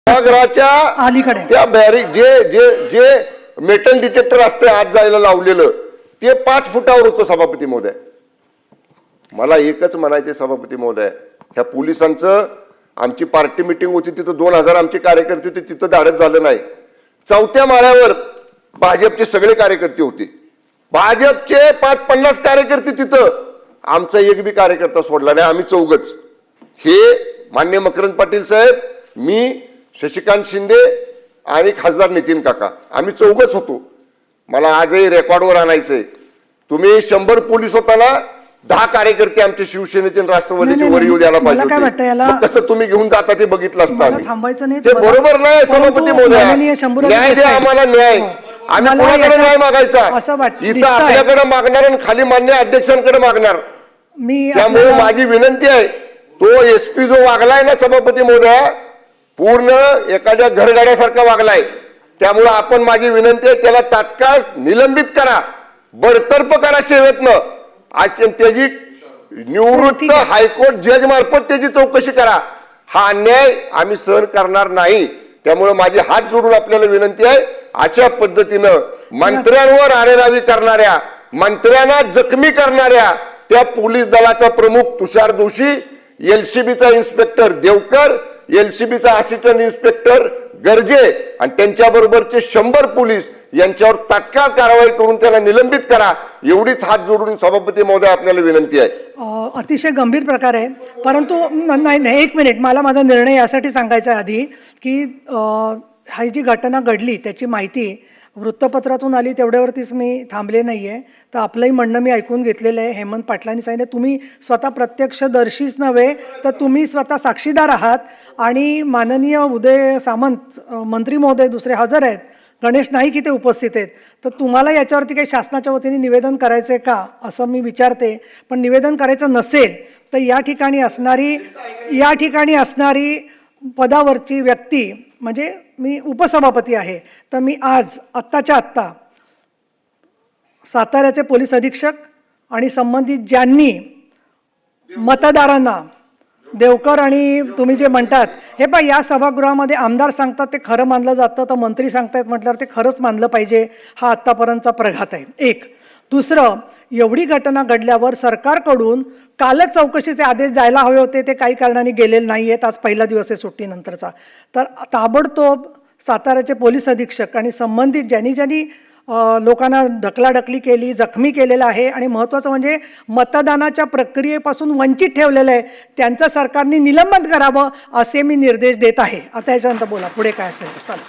सभागृहाच्या अलीकडे त्या बॅरिक जे जे जे मेटल डिटेक्टर असते आत जायला लावलेलं ते 5 फुटावर होतं सभापती महोदय. मला एकच म्हणायचे सभापती महोदय, ह्या पोलिसांचं आमची पार्टी मीटिंग होती तिथं 2000 आमचे कार्यकर्ते होते, तिथं धाडस झालं नाही. 4थ्या माळ्यावर भाजपचे सगळे कार्यकर्ते होते, भाजपचे 50 कार्यकर्ते तिथं, आमचा एक बी कार्यकर्ता सोडला नाही. आम्ही चौघच, हे माननीय मकरंद पाटील साहेब, मी, शशिकांत शिंदे आणि खासदार नितीन काका, आम्ही चौघच होतो. मला आजही रेकॉर्डवर आणायचंय, तुम्ही 100 पोलीस होताना 10 कार्यकर्ते आमचे शिवसेनेचे राष्ट्रवादीचे वर येऊ द्यायला पाहिजे होते. मग कसं तुम्ही घेऊन जाता ते बघितलं असतं. थांबायचं नाही ते बरोबर नाही सभापती महोदय, न्याय द्या आम्हाला न्याय. आम्ही कोणाकडे न्याय मागायचा? इथं आपल्याकडे मागणार आणि खाली मान्य अध्यक्षांकडे मागणार. त्यामुळे माझी विनंती आहे, तो एसपी जो वागलाय ना सभापती महोदय, पूर्ण एखाद्या घरगाड्यासारखा वागलाय. त्यामुळे आपण, माझी विनंती आहे, त्याला तात्काळ निलंबित करा, बडतर्फ करा सेवेतनं. आज त्याची निवृत्त हायकोर्ट जज मार्फत त्याची चौकशी करा. हा अन्याय आम्ही सहन करणार नाही. त्यामुळे माझे हात जोडून आपल्याला विनंती आहे, अशा पद्धतीनं मंत्र्यांवर आरेरावी करणाऱ्या, मंत्र्यांना जखमी करणाऱ्या त्या पोलीस दलाचा प्रमुख तुषार दोशी, एलसीबीचा इन्स्पेक्टर देवकर, एलसीबीचा असिस्टंट इन्स्पेक्टर गर्जे आणि त्यांच्या बरोबरचे 100 पोलीस यांच्यावर तात्काळ कारवाई करून त्याला निलंबित करा, एवढीच हात जोडून सभापती महोदय आपल्याला विनंती आहे. अतिशय गंभीर प्रकार आहे, परंतु नाही, एक मिनिट, मला माझा निर्णय यासाठी सांगायचा आहे आधी की ही जी घटना घडली त्याची माहिती वृत्तपत्रातून आली, तेवढ्यावरतीच मी थांबले नाही आहे. तर आपलंही म्हणणं मी ऐकून घेतलेलं आहे. हेमंत पाटलांनी सांगितलं, तुम्ही स्वतः प्रत्यक्षदर्शीच नव्हे तर तुम्ही स्वतः साक्षीदार आहात. आणि माननीय उदय सामंत मंत्री महोदय दुसरे हजर आहेत, गणेश नाईक इथे उपस्थित आहेत. तर तुम्हाला याच्यावरती काही शासनाच्या वतीने निवेदन करायचं आहे का असं मी विचारते. पण निवेदन करायचं नसेल तर या ठिकाणी असणारी पदावरची व्यक्ती, म्हणजे मी उपसभापती आहे, तर मी आज आत्ताच्या आत्ता साताऱ्याचे पोलीस अधीक्षक आणि संबंधित ज्यांनी मतदारांना, देवकर आणि तुम्ही जे म्हणतात, हे पहा, या सभागृहामध्ये आमदार सांगतात ते खरं मानलं जातं, तर मंत्री सांगतायत म्हटल्यावर ते खरंच मानलं पाहिजे. हा आत्तापर्यंतचा प्रघात आहे. एक. दुसरं, एवढी घटना घडल्यावर सरकारकडून कालच चौकशीचे आदेश जायला हवे होते, ते काही कारणाने गेलेले नाही आहेत. आज पहिला दिवस आहे सुट्टीनंतरचा. तर ताबडतोब साताऱ्याचे पोलीस अधीक्षक आणि संबंधित ज्यांनी लोकांना ढकलाढकली केली, जखमी केलेलं आहे आणि महत्त्वाचं म्हणजे मतदानाच्या प्रक्रियेपासून वंचित ठेवलेलं आहे, त्यांचं सरकारने निलंबन करावं असे मी निर्देश देत आहे. आता याच्यानंतर बोला पुढे काय असेल तर. चला.